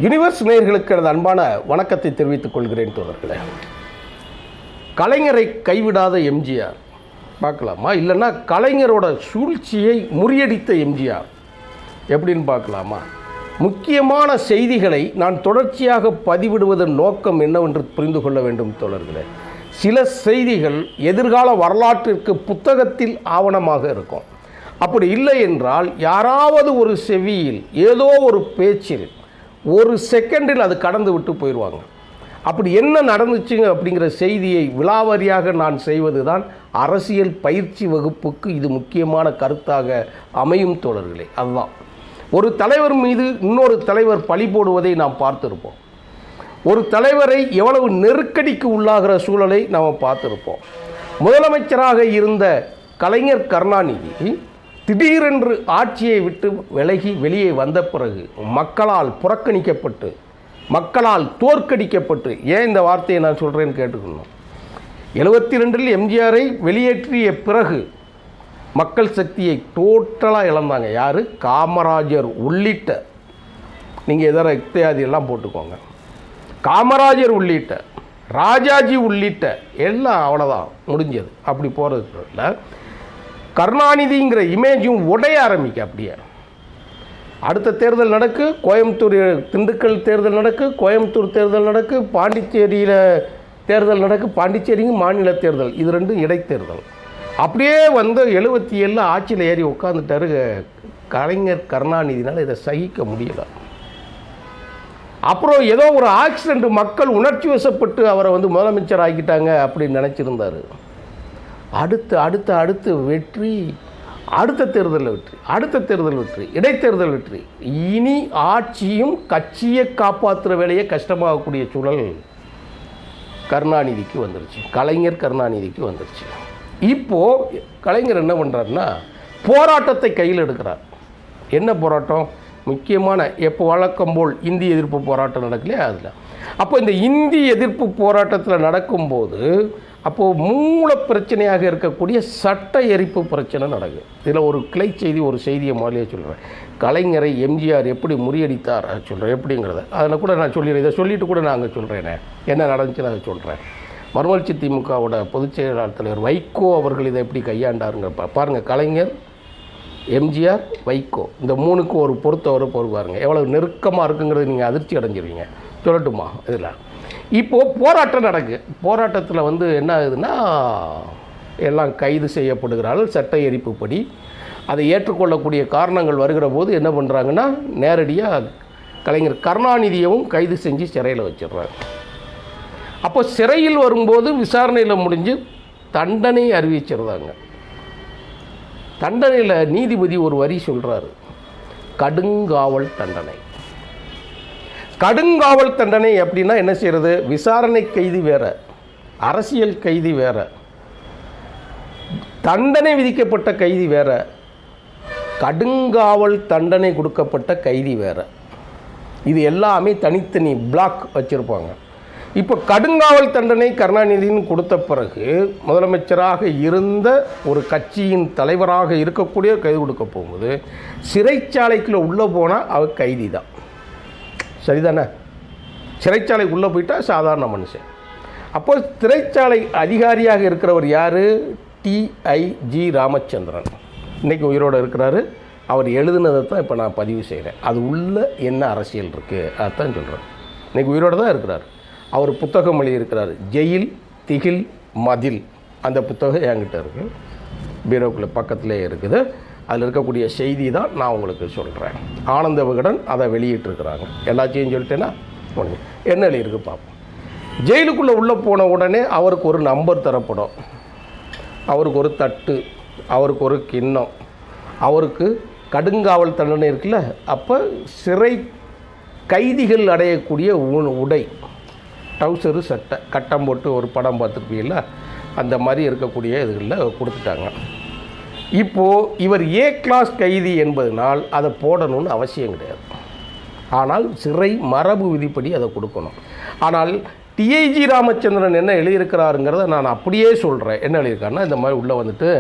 Universe நேயர்களுக்கு எனது அன்பான வணக்கத்தை தெரிவித்துக் கொள்கிறேன் தோழர்களே. கலைஞரை கைவிடாத எம்ஜிஆர் பார்க்கலாமா, இல்லைன்னா கலைஞரோட சூழ்ச்சியை முறியடித்த எம்ஜிஆர் எப்படின்னு பார்க்கலாமா? முக்கியமான செய்திகளை நான் தொடர்ச்சியாக பதிவிடுவதன் நோக்கம் என்னவென்று புரிந்து கொள்ள வேண்டும் தோழர்களே. சில செய்திகள் எதிர்கால வரலாற்றிற்கு புத்தகத்தில் ஆவணமாக இருக்கும். அப்படி இல்லை என்றால் யாராவது ஒரு செவியில் ஏதோ ஒரு பேச்சில் ஒரு செகண்டில் அது கடந்து விட்டு போயிடுவாங்க. அப்படி என்ன நடந்துச்சுங்க அப்படிங்கிற செய்தியை விலாவரியாக நான் செய்வது தான் அரசியல் பயிற்சி வகுப்புக்கு இது முக்கியமான கருத்தாக அமையும் தோழர்களே. அதுதான் ஒரு தலைவர் மீது இன்னொரு தலைவர் பழி போடுவதை நாம் பார்த்துருப்போம். ஒரு தலைவரை எவ்வளவு நெருக்கடிக்கு உள்ளாகிற சூழலை நாம் பார்த்துருப்போம். முதலமைச்சராக இருந்த கலைஞர் கருணாநிதி திடீரென்று ஆட்சியை விட்டு விலகி வெளியே வந்த பிறகு மக்களால் புறக்கணிக்கப்பட்டு, மக்களால் தோற்கடிக்கப்பட்டு, ஏன் இந்த வார்த்தையை நான் சொல்கிறேன்னு கேட்டுக்கணும். 72 எம்ஜிஆரை வெளியேற்றிய பிறகு மக்கள் சக்தியை டோட்டலாக இழந்தாங்க. யார்? காமராஜர் உள்ளிட்ட, நீங்கள் எதோ இத்தியாதியெல்லாம் போட்டுக்கோங்க, காமராஜர் உள்ளிட்ட, ராஜாஜி உள்ளிட்ட எல்லாம் அவ்வளோதான் முடிஞ்சது. அப்படி போகிறதுல கருணாநிதிங்கிற இமேஜும் உடைய ஆரம்பிக்க. அப்படியே அடுத்த தேர்தல் நடக்கு, கோயம்புத்தூர் திண்டுக்கல் தேர்தல் நடக்கு, கோயம்புத்தூர் தேர்தல் நடக்கு, பாண்டிச்சேரியில் தேர்தல் நடக்கு. பாண்டிச்சேரியும் மாநில தேர்தல், இது ரெண்டும் இடைத்தேர்தல். அப்படியே வந்து 77 ஆட்சியில் ஏறி உட்காந்துட்டாரு கலைஞர் கருணாநிதினால் இதை சகிக்க முடியலை. அப்புறம் ஏதோ ஒரு ஆக்சிடெண்ட், மக்கள் உணர்ச்சி வசப்பட்டு அவரை வந்து முதலமைச்சர் ஆக்கிட்டாங்க அப்படின்னு நினச்சிருந்தார். அடுத்து வெற்றி, அடுத்த தேர்தலில் வெற்றி, அடுத்த தேர்தல் வெற்றி, இடைத்தேர்தல் வெற்றி. இனி ஆட்சியும் கட்சியை காப்பாற்றுற வேலையை கஷ்டமாகக்கூடிய சூழல் கருணாநிதிக்கு வந்துருச்சு, கலைஞர் கருணாநிதிக்கு வந்துருச்சு. இப்போது கலைஞர் என்ன பண்ணுறாருன்னா போராட்டத்தை கையில் எடுக்கிறார். என்ன போராட்டம்? முக்கியமான எப்போ வழக்கம் போல் இந்தி எதிர்ப்பு போராட்டம் நடக்கலையே அதில். அப்போ இந்த இந்தி எதிர்ப்பு போராட்டத்தில் நடக்கும்போது அப்போது மூல பிரச்சனையாக இருக்கக்கூடிய சட்ட எரிப்பு பிரச்சனை நடக்குது. இதில் ஒரு கிளை செய்தி, ஒரு செய்தியை முதலே சொல்கிறேன். கலைஞரை எம்ஜிஆர் எப்படி முறியடித்தார் சொல்கிறேன் எப்படிங்கிறத. அதில் கூட நான் சொல்லிடுறேன், இதை சொல்லிவிட்டு கூட நான் அங்கே சொல்கிறேனே என்ன நடந்துச்சுன்னு அதை சொல்கிறேன். மறுமலர்ச்சி திமுகவோட பொதுச் செயலாளர் தலைவர் வைகோ அவர்கள் இதை எப்படி கையாண்டாருங்க பாருங்கள். கலைஞர், எம்ஜிஆர், வைகோ, இந்த மூணுக்கு ஒரு பொறுத்தவரை பாருங்க எவ்வளோ நெருக்கமாக இருக்குங்கிறது நீங்கள் அதிர்ச்சி அடைஞ்சிருவீங்க. சொல்லட்டுமா? இதில் இப்போது போராட்டம் நடக்கு. போராட்டத்தில் வந்து என்ன ஆகுதுன்னா எல்லாம் கைது செய்யப்படுகிறார்கள் சட்ட எரிப்புப்படி. அதை ஏற்றுக்கொள்ளக்கூடிய காரணங்கள் வருகிற போது என்ன பண்ணுறாங்கன்னா நேரடியாக கலைஞர் கருணாநிதியவும் கைது செஞ்சு சிறையில் வச்சிடுறாங்க. அப்போ சிறையில் வரும்போது விசாரணையில் முடிஞ்சு தண்டனை அறிவிச்சிருந்தாங்க. தண்டனையில் நீதிபதி ஒரு வரி சொல்கிறாரு, கடுங்காவல் தண்டனை. கடுங்காவல் தண்டனை அப்படின்னா என்ன செய்கிறது? விசாரணை கைதி வேறு, அரசியல் கைதி வேறு, தண்டனை விதிக்கப்பட்ட கைதி வேறு, கடுங்காவல் தண்டனை கொடுக்கப்பட்ட கைதி வேறு. இது எல்லாமே தனித்தனி பிளாக் வச்சுருப்பாங்க. இப்போ கடுங்காவல் தண்டனை கருணாநிதின்னு கொடுத்த பிறகு முதலமைச்சராக இருந்த ஒரு கட்சியின் தலைவராக இருக்கக்கூடிய கைது கொடுக்க போகும்போது சிறைச்சாலைக்குள்ளே உள்ளே போனால் அவர் கைதி தான், சரிதானே? சிறைச்சாலைக்கு உள்ளே போயிட்டால் சாதாரண மனுஷன். அப்போ சிறைச்சாலை அதிகாரியாக இருக்கிறவர் யார்? TIG ராமச்சந்திரன். இன்றைக்கி உயிரோடு இருக்கிறாரு. அவர் எழுதுனதை தான் இப்போ நான் பதிவு செய்கிறேன். அது உள்ள என்ன அரசியல் இருக்குது அதுதான் சொல்கிறேன். இன்றைக்கி உயிரோடு தான் இருக்கிறார். அவர் புத்தகம் எழுதியிருக்கிறார், ஜெயில் திகில் மதில். அந்த புத்தகம் என்கிட்ட இருக்குது, பீரோக்குள்ள பக்கத்துலேயே இருக்குது. அதில் இருக்கக்கூடிய செய்தி தான் நான் உங்களுக்கு சொல்கிறேன். ஆனந்த விகடன் அதை வெளியிட்டிருக்கிறாங்க. எல்லாத்தையும் சொல்லிட்டேன்னா என்ன எழுதியிருக்கு பார்ப்போம். ஜெயிலுக்குள்ளே உள்ளே போன உடனே அவருக்கு ஒரு நம்பர் தரப்படும், அவருக்கு ஒரு தட்டு, அவருக்கு ஒரு கிண்ணம், அவருக்கு கடுங்காவல் தண்டனை இருக்குல்ல. அப்போ சிறை கைதிகள் அடையக்கூடிய உடை, டவுசரு, சட்டை, கட்டம் போட்டு ஒரு படம் பார்த்துருப்பீங்கள, அந்த மாதிரி இருக்கக்கூடிய இதுகளில் கொடுத்துட்டாங்க. இப்போது இவர் A கிளாஸ் கைதி என்பதனால் அதை போடணும்னு அவசியம் கிடையாது. ஆனால் சிறை மரபு விதிப்படி அதை கொடுக்கணும். ஆனால் TIG ராமச்சந்திரன் என்ன எழுதியிருக்கிறாருங்கிறத நான் அப்படியே சொல்கிறேன். என்ன எழுதியிருக்காருன்னா, இந்த மாதிரி உள்ளே வந்துட்டு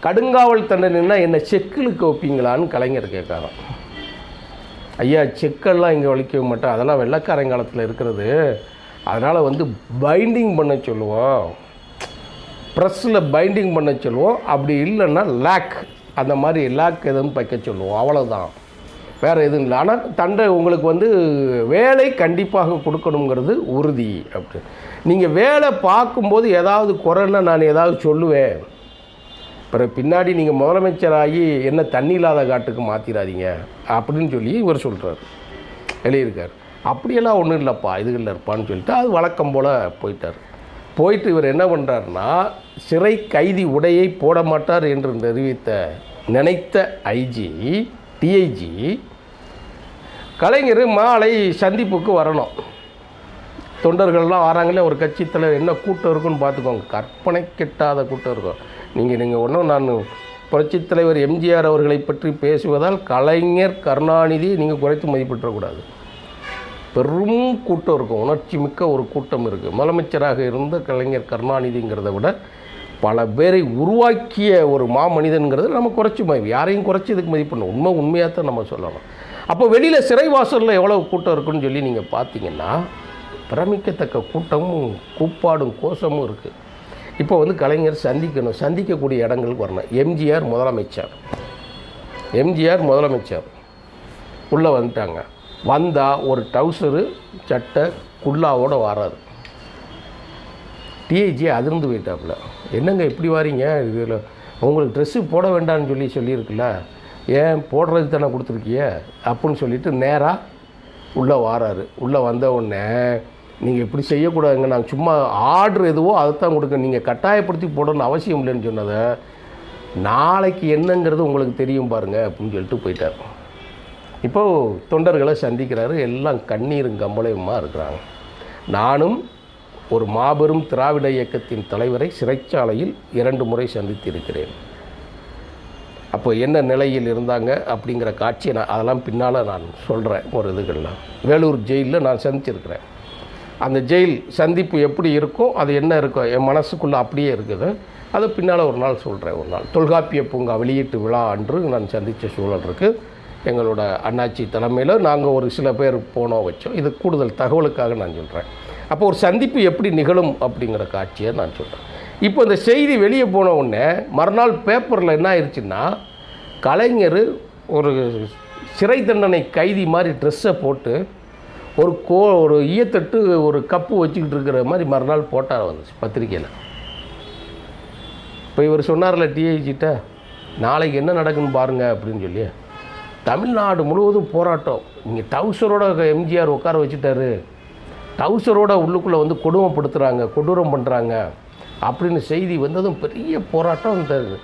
கடுங்காவல் தண்டனைன்னா என்ன செக்கிலுக்கு வைப்பீங்களான்னு கலைஞர் கேட்காராம். ஐயா செக்கெல்லாம் இங்கே வலிக்க மாட்டேன், அதெல்லாம் வெள்ளைக்காரங்காலத்தில் இருக்கிறது, அதனால் வந்து பைண்டிங் பண்ண சொல்லுவோம், ப்ரெஸ்ஸில் பைண்டிங் பண்ண சொல்லுவோம், அப்படி இல்லைன்னா லேக் அந்த மாதிரி லேக் எதுவும் வைக்க சொல்லுவோம், அவ்வளோதான், வேறு எதுவும் இல்லை. ஆனால் தண்டை உங்களுக்கு வந்து வேலை கண்டிப்பாக கொடுக்கணுங்கிறது உறுதி. அப்படி நீங்கள் வேலை பார்க்கும்போது ஏதாவது குறைன்னா நான் ஏதாவது சொல்லுவேன், பிறகு பின்னாடி நீங்கள் முதலமைச்சராகி என்ன தண்ணி இல்லாத காட்டுக்கு மாற்றிடாதீங்க அப்படின்னு சொல்லி இவர் சொல்கிறார், எழுதியிருக்கார். அப்படியெல்லாம் ஒன்றும் இல்லைப்பா, இதுகளில் இருப்பான்னு சொல்லிட்டு அது வழக்கம் போல் போயிட்டார். போயிட்டு இவர் என்ன பண்ணுறாருன்னா, சிறை கைதி உடையை போட மாட்டார் என்று நினைத்த டிஐஜி கலைஞர் மாலை சந்திப்புக்கு வரணும். தொண்டர்கள்லாம் வராங்களே, ஒரு கட்சி தலைவர் என்ன கூட்டம் இருக்குன்னு பார்த்துக்கோங்க, கற்பனை கெட்டாத கூட்டம் இருக்கும். நீங்கள் ஒன்றும் நான் புரட்சித் தலைவர் எம்ஜிஆர் அவர்களை பற்றி பேசுவதால் கலைஞர் கருணாநிதி நீங்கள் குறைத்து மதிப்பிடக்கூடாது. பெரும் கூட்டம் இருக்கும், உணர்ச்சி மிக்க ஒரு கூட்டம் இருக்குது. முதலமைச்சராக இருந்த கலைஞர் கருணாநிதிங்கிறத விட பல பேரை உருவாக்கிய ஒரு மாமனிதன்கிறது நம்ம குறைச்சி யாரையும் குறைச்சி இதுக்கு மதிப்பிடணும். உண்மையாக தான் நம்ம சொல்லலாம். அப்போ வெளியில் சிறைவாசலில் எவ்வளோ கூட்டம் இருக்குன்னு சொல்லி நீங்கள் பார்த்தீங்கன்னா பிரமிக்கத்தக்க கூட்டமும் கூப்பாடும் கோஷமும் இருக்குது. இப்போ வந்து கலைஞர் சந்திக்கக்கூடிய இடங்களுக்கு வரணும். எம்ஜிஆர் முதலமைச்சர் உள்ளே வந்துட்டாங்க. வந்தால் ஒரு டவுசரு சட்டை குல்லாவோடு வராது. டிஐஜி அதிர்ந்து போயிட்டாப்புல, என்னங்க இப்படி வாரீங்க, இதில் உங்களுக்கு ட்ரெஸ்ஸு போட வேண்டாம்னு சொல்லியிருக்குல்ல, ஏன் போடுறதுக்கு தானே கொடுத்துருக்கிய அப்படின்னு சொல்லிட்டு நேராக உள்ளே வாராரு. உள்ளே வந்த உடனே நீங்கள் இப்படி செய்யக்கூடாதுங்க, நாங்கள் சும்மா ஆர்டர் எதுவோ அதைத்தான் கொடுக்க, நீங்கள் கட்டாயப்படுத்தி போடணும்னு அவசியம் இல்லைன்னு சொன்னதை, நாளைக்கு என்னங்கிறது உங்களுக்கு தெரியும் பாருங்கள் அப்படின்னு சொல்லிட்டு போயிட்டார். இப்போது தொண்டர்களை சந்திக்கிறாரு, எல்லாம் கண்ணீரும் கம்பளையுமா இருக்கிறாங்க. நானும் ஒரு மாபெரும் திராவிட இயக்கத்தின் தலைவரை சிறைச்சாலையில் 2 முறை சந்தித்திருக்கிறேன். அப்போ என்ன நிலையில் இருந்தாங்க அப்படிங்கிற காட்சியை அதெல்லாம் பின்னால் நான் சொல்கிறேன். ஒரு இதுகள்லாம் வேலூர் ஜெயிலில் நான் சந்திச்சிருக்கிறேன். அந்த ஜெயில் சந்திப்பு எப்படி இருக்கும், அது என்ன இருக்கும் என் மனசுக்குள்ளே அப்படியே இருக்குது. அதை பின்னால் ஒரு நாள் சொல்கிறேன். ஒரு நாள் தொல்காப்பிய பூங்கா வெளியீட்டு விழா அன்று நான் சந்தித்த சூழல் இருக்குது. எங்களோட அண்ணாச்சி தலைமையில் நாங்கள் ஒரு சில பேர் போனோம் வச்சோம். இது கூடுதல் தகவலுக்காக நான் சொல்கிறேன். அப்போ ஒரு சந்திப்பு எப்படி நிகழும் அப்படிங்கிற காட்சியை நான் சொல்கிறேன். இப்போ இந்த செய்தி வெளியே போன உடனே மறுநாள் பேப்பரில் என்ன ஆயிடுச்சுன்னா, கலைஞர் ஒரு சிறை தண்டனை கைதி மாதிரி ட்ரெஸ்ஸை போட்டு ஒரு ஈயத்தட்டு ஒரு கப்பு வச்சுக்கிட்டு இருக்கிற மாதிரி மறுநாள் போட்டால் வந்துச்சு பத்திரிக்கையில். இப்போ இவர் சொன்னார்ல டிஐஜிட்ட, நாளைக்கு என்ன நடக்குன்னு பாருங்கள் அப்படின்னு சொல்லி, தமிழ்நாடு முழுவதும் போராட்டம். நீங்கள் டவுசரோட எம்ஜிஆர் உட்கார வச்சுட்டாரு, டவுசரோட உள்ளுக்குள்ளே வந்து கொடுமைப்படுத்துகிறாங்க, கொடூரம் பண்ணுறாங்க அப்படின்னு செய்தி வந்ததும் பெரிய போராட்டம் வந்தது.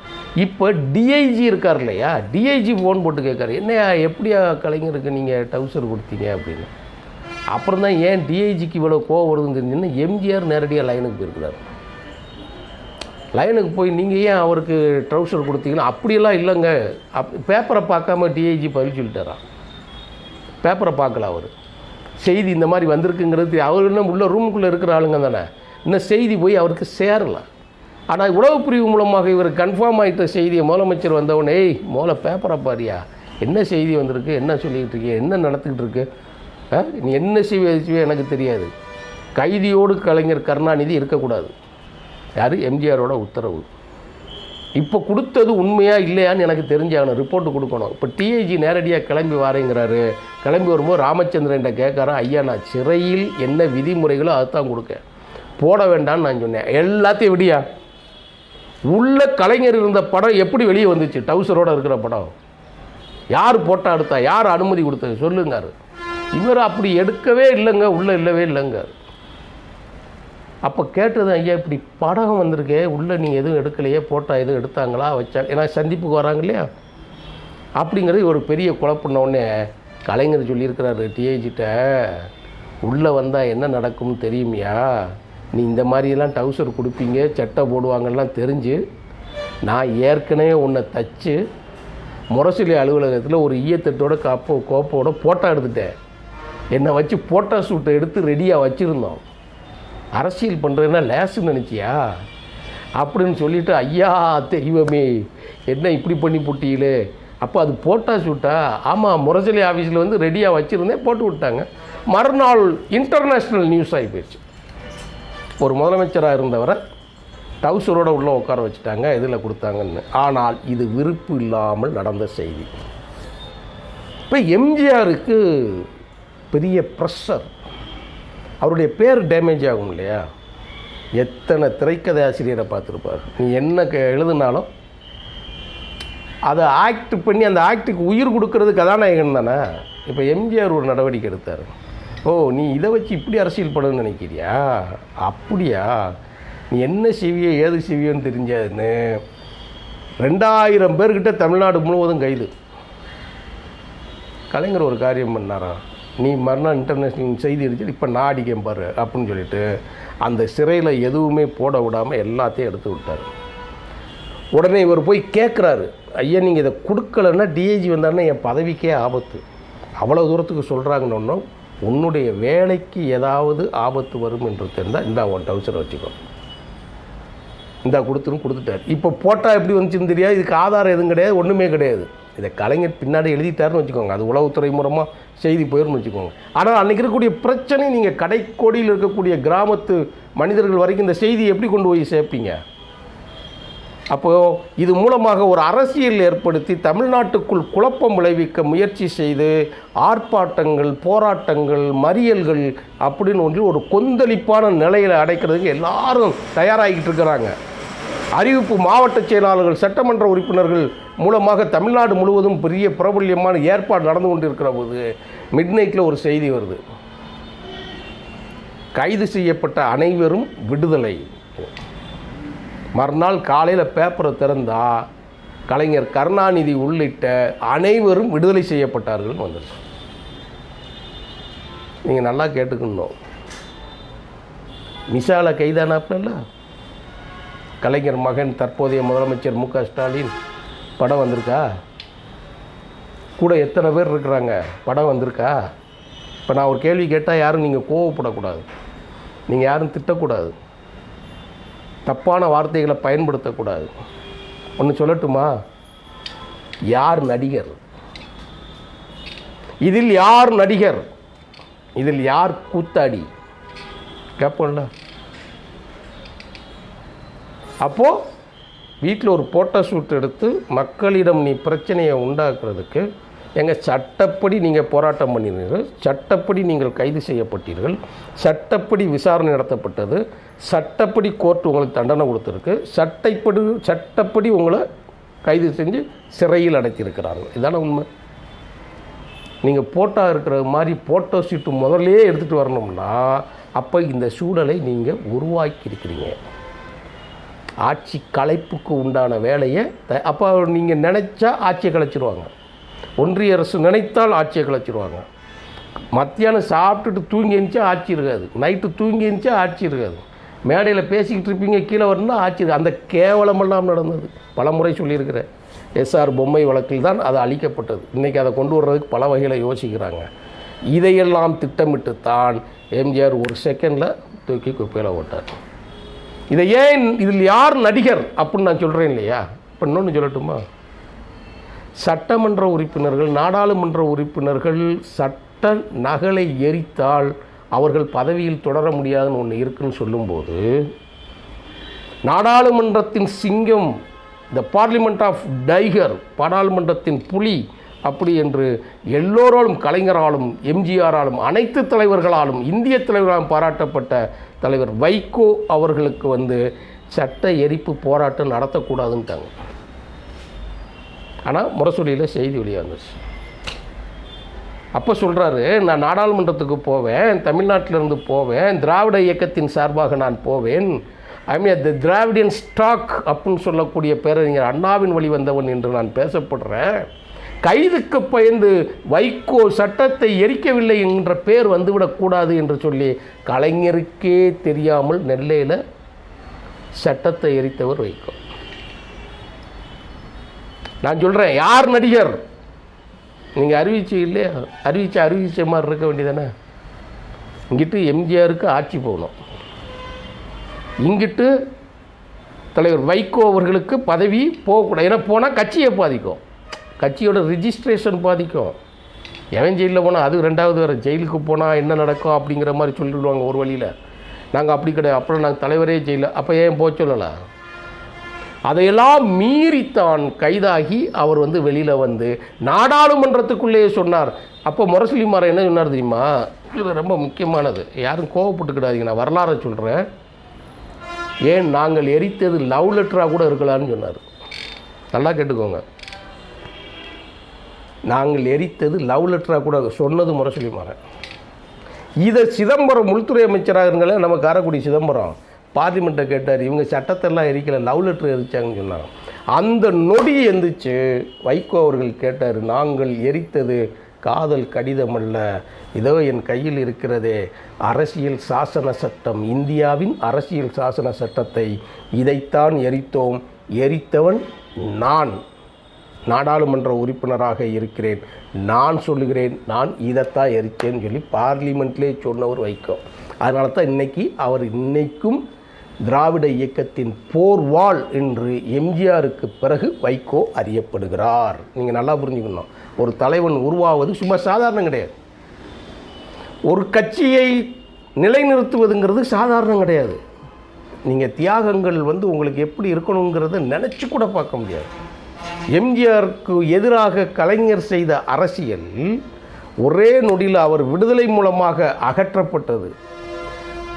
இப்போ டிஐஜி இருக்கார் இல்லையா, டிஐஜி ஃபோன் போட்டு கேட்காரு, என்னையா எப்படியா கலைஞருக்கு நீங்கள் டவுசர் கொடுத்தீங்க அப்படின்னு. அப்புறம் தான் ஏன் டிஐஜிக்கு இவ்வளோ கோவம் வருதுன்னு தெரிஞ்சுன்னா, எம்ஜிஆர் நேரடியாக லைனுக்கு போயிருக்கிறார். லைனுக்கு போய் நீங்கள் ஏன் அவருக்கு ட்ரௌசர் கொடுத்தீங்கன்னா, அப்படியெல்லாம் இல்லைங்க, பேப்பரை பார்க்காம டிஐஜி பதில் சொல்லிட்டாரான். பேப்பரை பார்க்கல அவர், செய்தி இந்த மாதிரி வந்திருக்குங்கிறது அவர் இன்னும் உள்ள ரூமுக்குள்ளே இருக்கிற ஆளுங்க தானே, இன்னும் செய்தி போய் அவருக்கு சேரலை. ஆனால் உளவுப்பிரிவு மூலமாக இவர் கன்ஃபார்ம் ஆகிட்ட செய்தியை முதலமைச்சர் வந்தவொடனே, முதல்ல பேப்பரை பாரியா, என்ன செய்தி வந்திருக்கு, என்ன சொல்லிக்கிட்டு இருக்கீங்க, என்ன நடந்துக்கிட்டு இருக்கு, நீ என்ன செய்வே எனக்கு தெரியாது. கைதியோடு கலைஞர் கருணாநிதி இருக்கக்கூடாது, யார் எம்ஜிஆரோட உத்தரவு. இப்போ கொடுத்தது உண்மையாக இல்லையான்னு எனக்கு தெரிஞ்சாகணும், ரிப்போர்ட்டு கொடுக்கணும். இப்போ டிஐஜி நேரடியாக கிளம்பி வாரேங்கிறாரு. கிளம்பி வரும்போது ராமச்சந்திரன்ட்ட கேட்குறேன், ஐயா நான் சிறையில் என்ன விதிமுறைகளோ அதுதான் கொடுக்க, போட வேண்டான்னு நான் சொன்னேன். எல்லாத்தையும் விடியா, உள்ள கலைஞர் இருந்த படம் எப்படி வெளியே வந்துச்சு, டவுசரோடு இருக்கிற படம் யார் போட்டா எடுத்தா, யார் அனுமதி கொடுத்தது சொல்லுங்காரு. இவர் அப்படி எடுக்கவே இல்லைங்க, உள்ளே இல்லவே இல்லைங்க. அப்போ கேட்டது, ஐயா இப்படி படம் வந்திருக்கே, உள்ளே நீங்கள் எதுவும் எடுக்கலையே, போட்டால் எதுவும் எடுத்தாங்களா வச்சாங்க, ஏன்னா சந்திப்புக்கு வராங்க இல்லையா அப்படிங்கிறது ஒரு பெரிய குழப்பினோடனே கலைஞர் சொல்லியிருக்கிறாரு டிஐஜிட்ட, உள்ளே வந்தால் என்ன நடக்கும்னு தெரியுமியா, நீ இந்த மாதிரியெல்லாம் டவுசர் கொடுப்பீங்க, சட்டை போடுவாங்கலாம் தெரிஞ்சு நான் ஏற்கனவே உன்னை தச்சு முரசொலி அலுவலகத்தில் ஒரு ஈயத்தட்டோட கோப்போட போட்டோ எடுத்துட்டேன், என்னை வச்சு போட்டோ ஷூட்டை எடுத்து ரெடியாக வச்சுருந்தோம், அரசியல் பண்ணுறதுன்னா லேசுன்னு நினச்சியா அப்படின்னு சொல்லிவிட்டு, ஐயா தெய்வமே என்ன இப்படி பண்ணி போட்டீங்களே அப்போ அது போட்டா ஷூட்டா? ஆமாம், முரசொலி ஆஃபீஸில் வந்து ரெடியாக வச்சுருந்தேன், போட்டு விட்டாங்க. மறுநாள் இன்டர்நேஷ்னல் நியூஸ் ஆகி போயிடுச்சு. ஒரு முதலமைச்சராக இருந்தவரை டவுசரோடு உள்ளே உட்கார வச்சுட்டாங்க, இதில் கொடுத்தாங்கன்னு. ஆனால் இது விருப்பு இல்லாமல் நடந்த செய்தி. இப்போ எம்ஜிஆருக்கு பெரிய ப்ரெஷர், அவருடைய பேர் டேமேஜ் ஆகும் இல்லையா? எத்தனை திரைக்கதை ஆசிரியரை பார்த்துருப்பார். நீ என்ன எழுதுனாலும் அதை ஆக்ட் பண்ணி அந்த ஆக்டுக்கு உயிர் கொடுக்கறது கதாநாயகன் தானே. இப்போ எம்ஜிஆர் ஒரு நடவடிக்கை எடுத்தார். ஓ, நீ இதை வச்சு இப்படி அரசியல் பண்ணணும்னு நினைக்கிறியா? அப்படியா? நீ என்ன செய்வியோ ஏது செய்வியோன்னு தெரிஞ்சாதுன்னு 2000 பேர்கிட்ட தமிழ்நாடு முழுவதும் கைது. கலைஞர் ஒரு காரியம் பண்ணாரா, நீ மறுநாள் இன்டர்நேஷ்னல் செய்தி அடிச்சு இப்போ நான் அடிக்கேன் பாரு அப்படின்னு சொல்லிட்டு அந்த சிறையில் எதுவுமே போட விடாமல் எல்லாத்தையும் எடுத்து விட்டார். உடனே இவர் போய் கேட்குறாரு, ஐயா நீங்கள் இதை கொடுக்கலன்னா டிஐஜி வந்தாருன்னா என் பதவிக்கே ஆபத்து, அவ்வளோ தூரத்துக்கு சொல்கிறாங்கன்னு. உன்னுடைய வேலைக்கு ஏதாவது ஆபத்து வரும் என்று தெரிந்தால் இந்த ஒன் டவுசரை வச்சுக்கோ, இந்தா கொடுத்துட்டார். இப்போ போட்டால் எப்படி வந்துச்சுன்னு தெரியாது, இதுக்கு ஆதாரம் எதுவும் கிடையாது, ஒன்றுமே கிடையாது. இதை கலைஞர் பின்னாடி எழுதிட்டாருன்னு வச்சுக்கோங்க, அது உளவுத்துறை மூலமாக செய்தி போயிடும்னு வச்சுக்கோங்க. ஆனால் அன்றைக்கி இருக்கக்கூடிய பிரச்சனை, நீங்கள் கடைக்கோடியில் இருக்கக்கூடிய கிராமத்து மனிதர்கள் வரைக்கும் இந்த செய்தி எப்படி கொண்டு போய் சேர்ப்பீங்க? அப்போது இது மூலமாக ஒரு அரசியல் ஏற்படுத்தி தமிழ்நாட்டுக்குள் குழப்பம் விளைவிக்க முயற்சி செய்து ஆர்ப்பாட்டங்கள், போராட்டங்கள், மறியல்கள் அப்படின்னு ஒன்று ஒரு கொந்தளிப்பான நிலையில் அடைக்கிறதுக்கு எல்லாரும் தயாராகிக்கிட்டு இருக்கிறாங்க. அறிவிப்பு மாவட்ட செயலாளர்கள், சட்டமன்ற உறுப்பினர்கள் மூலமாக தமிழ்நாடு முழுவதும் பெரிய பிரபல்யமான ஏற்பாடு நடந்து கொண்டு இருக்கிற போது மிட்நைட்டில் ஒரு செய்தி வருது, கைது செய்யப்பட்ட அனைவரும் விடுதலை. மறுநாள் காலையில் பேப்பரை திறந்தால் கலைஞர் கருணாநிதி உள்ளிட்ட அனைவரும் விடுதலை செய்யப்பட்டார்கள் வந்துடுச்சு. நீங்கள் நல்லா கேட்டுக்கணும், மிசால கைதானாப்ல கலைஞர் மகன் தற்போதைய முதலமைச்சர் மு.க. ஸ்டாலின் படம் வந்திருக்கா? கூட எத்தனை பேர் இருக்கிறாங்க? படம் வந்திருக்கா? இப்போ நான் ஒரு கேள்வி கேட்டால் யாரும் நீங்கள் கோவப்படக்கூடாது, நீங்கள் யாரும் திட்டக்கூடாது, தப்பான வார்த்தைகளை பயன்படுத்தக்கூடாது. ஒன்று சொல்லட்டுமா? யார் நடிகர்? இதில் யார் நடிகர்? இதில் யார் கூத்தாடி? கேட்போம்ல. அப்போது வீட்டில் ஒரு போட்டோ ஷூட் எடுத்து மக்களிடம் நீ பிரச்சனையை உண்டாக்குறதுக்கு எங்கள் சட்டப்படி நீங்கள் போராட்டம் பண்ணினீர்கள், சட்டப்படி நீங்கள் கைது செய்யப்பட்டீர்கள், சட்டப்படி விசாரணை நடத்தப்பட்டது, சட்டப்படி கோர்ட் உங்களுக்கு தண்டனை கொடுத்துருக்கு, சட்டப்படி உங்களை கைது செஞ்சு சிறையில் அடைத்திருக்கிறாங்க. இதான உண்மை. நீங்கள் போட்டோ இருக்கிற மாதிரி போட்டோ ஷூட்டு முதல்லையே எடுத்துகிட்டு வரணும்னா அப்போ இந்த சூழலை நீங்கள் உருவாக்கியிருக்கிறீங்க. ஆட்சி கலைப்புக்கு உண்டான வேலையை அப்போ நீங்கள் நினச்சா ஆட்சியை கலைச்சிருவாங்க. ஒன்றிய அரசு நினைத்தால் ஆட்சியை கலைச்சிருவாங்க. மத்தியானம் சாப்பிட்டுட்டு தூங்கி இருந்துச்சா ஆட்சி இருக்காது, நைட்டு தூங்கி இருந்துச்சா ஆட்சி இருக்காது, மேடையில் பேசிக்கிட்டு இருப்பீங்க, கீழே வரணும்னா ஆட்சி. அந்த கேவலமெல்லாம் நடந்தது. பல முறை சொல்லியிருக்கிறேன். எஸ்ஆர் பொம்மை வழக்கில் தான் அது அழிக்கப்பட்டது. இன்றைக்கி அதை கொண்டு வர்றதுக்கு பல வகையில் யோசிக்கிறாங்க. இதையெல்லாம் திட்டமிட்டு தான் எம்ஜிஆர் ஒரு செகண்டில் தூக்கி குப்பையில் ஓட்டார். இதை ஏன், இதில் யார் நடிகர் அப்படின்னு நான் சொல்கிறேன் இல்லையா? இப்போ இன்னொன்று சொல்லட்டுமா? சட்டமன்ற உறுப்பினர்கள், நாடாளுமன்ற உறுப்பினர்கள் சட்ட நகலை எரித்தால் அவர்கள் பதவியில் தொடர முடியாதுன்னு ஒன்று இருக்குன்னு சொல்லும்போது, நாடாளுமன்றத்தின் சிங்கம், த பார்லிமெண்ட் ஆஃப் டைகர், பாராளுமன்றத்தின் புலி அப்படி என்று எல்லோராலும், கலைஞராலும், எம்ஜிஆராலும், அனைத்து தலைவர்களாலும், இந்திய தலைவர்களாலும் பாராட்டப்பட்ட தலைவர் வைகோ அவர்களுக்கு சட்ட எரிப்பு போராட்டம் நடத்தக்கூடாதுன்ட்டாங்க. ஆனால் முரசொலியில் செய்தி வெளியாக இருந்துச்சு. அப்போ சொல்கிறாரு, நான் நாடாளுமன்றத்துக்கு போவேன், தமிழ்நாட்டிலிருந்து போவேன், திராவிட இயக்கத்தின் சார்பாக நான் போவேன், ஐ மீன் த திராவிடியன் ஸ்டாக் அப்படின்னு சொல்லக்கூடிய பேரறிஞர் அண்ணாவின் வழி வந்தவன் என்று நான் பேசப்படுறேன். கைதுக்கு பயந்து வைகோ சட்டத்தை எரிக்கவில்லை என்ற பேர் வந்துவிடக்கூடாது என்று சொல்லி கலைஞருக்கே தெரியாமல் நெல்லையில் சட்டத்தை எரித்தவர் வைகோ. நான் சொல்கிறேன், யார் நடிகர்? நீங்கள் அறிவிச்சு இல்லையா? அறிவிச்ச மாதிரி இருக்க வேண்டியதானே. இங்கிட்டு எம்ஜிஆருக்கு ஆட்சி போகணும், இங்கிட்டு தலைவர் வைகோ அவர்களுக்கு பதவி போகக்கூடாது. ஏன்னா போனால் கட்சியை பாதிக்கும். கட்சியோட ரிஜிஸ்ட்ரேஷன் பாதிக்கும். எவன் ஜெயிலில் போனால் அது ரெண்டாவது வேறு, ஜெயிலுக்கு போனால் என்ன நடக்கும் அப்படிங்கிற மாதிரி சொல்லிடுவாங்க ஒரு வழியில். நாங்கள் அப்படி கிடையாது, அப்புறம் நாங்கள் தலைவரே ஜெயிலில், அப்போ ஏன் போக சொல்லலை? அதையெல்லாம் மீறித்தான் கைதாகி அவர் வெளியில் வந்து நாடாளுமன்றத்துக்குள்ளேயே சொன்னார். அப்போ முரசொலிமாறன் என்ன சொன்னார் தெரியுமா? இது ரொம்ப முக்கியமானது, யாரும் கோவப்பட்டுக்கிடாதீங்க, நான் வரலாறை சொல்கிறேன். ஏன் நாங்கள் எரித்தது லவ் லெட்டராக கூட இருக்கலான்னு சொன்னார். நல்லா கேட்டுக்கோங்க, நாங்கள் எரித்தது லவ் லெட்டராக கூட சொன்னது முரசொலிமாறன். இதை சிதம்பரம் உள்துறை அமைச்சராக இருந்தாலே நம்ம காரைக்குடி சிதம்பரம் பார்லிமெண்ட்டை கேட்டார், இவங்க சட்டத்தெல்லாம் எரிக்கலை, லவ் லெட்டர் எரிச்சாங்கன்னு சொன்னாங்க. அந்த நொடி எந்திரிச்சு வைகோ அவர்கள் கேட்டார், நாங்கள் எரித்தது காதல் கடிதம் அல்ல, இதோ என் கையில் இருக்கிறதே அரசியல் சாசன சட்டம், இந்தியாவின் அரசியல் சாசன சட்டத்தை, இதைத்தான் எரித்தோம், எரித்தவன் நான், நாடாளுமன்ற உறுப்பினராக இருக்கிறேன், நான் சொல்லுகிறேன், நான் இதைத்தான் எரித்தேன்னு சொல்லி பார்லிமெண்ட்லேயே சொன்னவர் வைகோ. அதனால தான் இன்றைக்கி அவர் இன்னைக்கும் திராவிட இயக்கத்தின் போர்வாள் என்று எம்ஜிஆருக்கு பிறகு வைகோ அறியப்படுகிறார். நீங்கள் நல்லா புரிஞ்சுக்கணும், ஒரு தலைவன் உருவாவது சும்மா சாதாரணம் கிடையாது. ஒரு கட்சியை நிலைநிறுத்துவதுங்கிறது சாதாரணம் கிடையாது. நீங்கள் தியாகங்கள் உங்களுக்கு எப்படி இருக்கணுங்கிறத நினச்சி கூட பார்க்க முடியாது. எம்ஜிஆருக்கு எதிராக கலைஞர் செய்த அரசியல் ஒரே நொடியில் அவர் விடுதலை மூலமாக அகற்றப்பட்டது.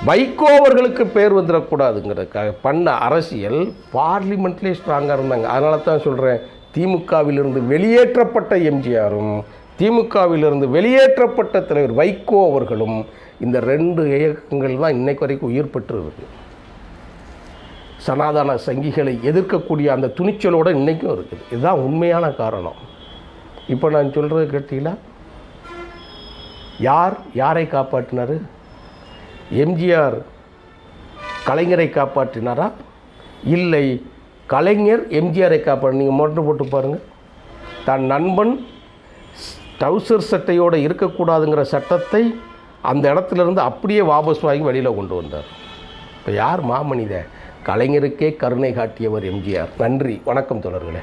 வைகோ அவர்களுக்கு பேர் வந்துடக்கூடாதுங்கிறதுக்காக பண்ண அரசியல் பார்லிமெண்ட்லேயே ஸ்ட்ராங்காக இருந்தாங்க. அதனால தான் சொல்கிறேன், திமுகவிலிருந்து வெளியேற்றப்பட்ட எம்ஜிஆரும் திமுகவிலிருந்து வெளியேற்றப்பட்ட தலைவர் வைகோ அவர்களும் இந்த ரெண்டு இயக்கங்கள் தான் இன்னைக்கு வரைக்கும் உயிர் பெற்றிருக்கு. சனாதன சங்கிகளை எதிர்க்கக்கூடிய அந்த துணிச்சலோடு இன்றைக்கும் இருக்குது. இதுதான் உண்மையான காரணம். இப்போ நான் சொல்கிறது கேட்டீங்களா? யாரை காப்பாற்றினார்? எம்ஜிஆர் கலைஞரை காப்பாற்றினாரா? இல்லை, கலைஞர் எம்ஜிஆரை காப்பாற்ற. நீங்கள் மோட்டர் போட்டு பாருங்கள், தன் நண்பன் டவுசர் சட்டையோடு இருக்கக்கூடாதுங்கிற சட்டத்தை அந்த இடத்துலேருந்து அப்படியே வாபஸ் வாங்கி வெளியில் கொண்டு வந்தார். இப்போ யார் மாமனித? கலைஞருக்கே கருணை காட்டியவர் எம்ஜிஆர். நன்றி, வணக்கம் தோழர்களே.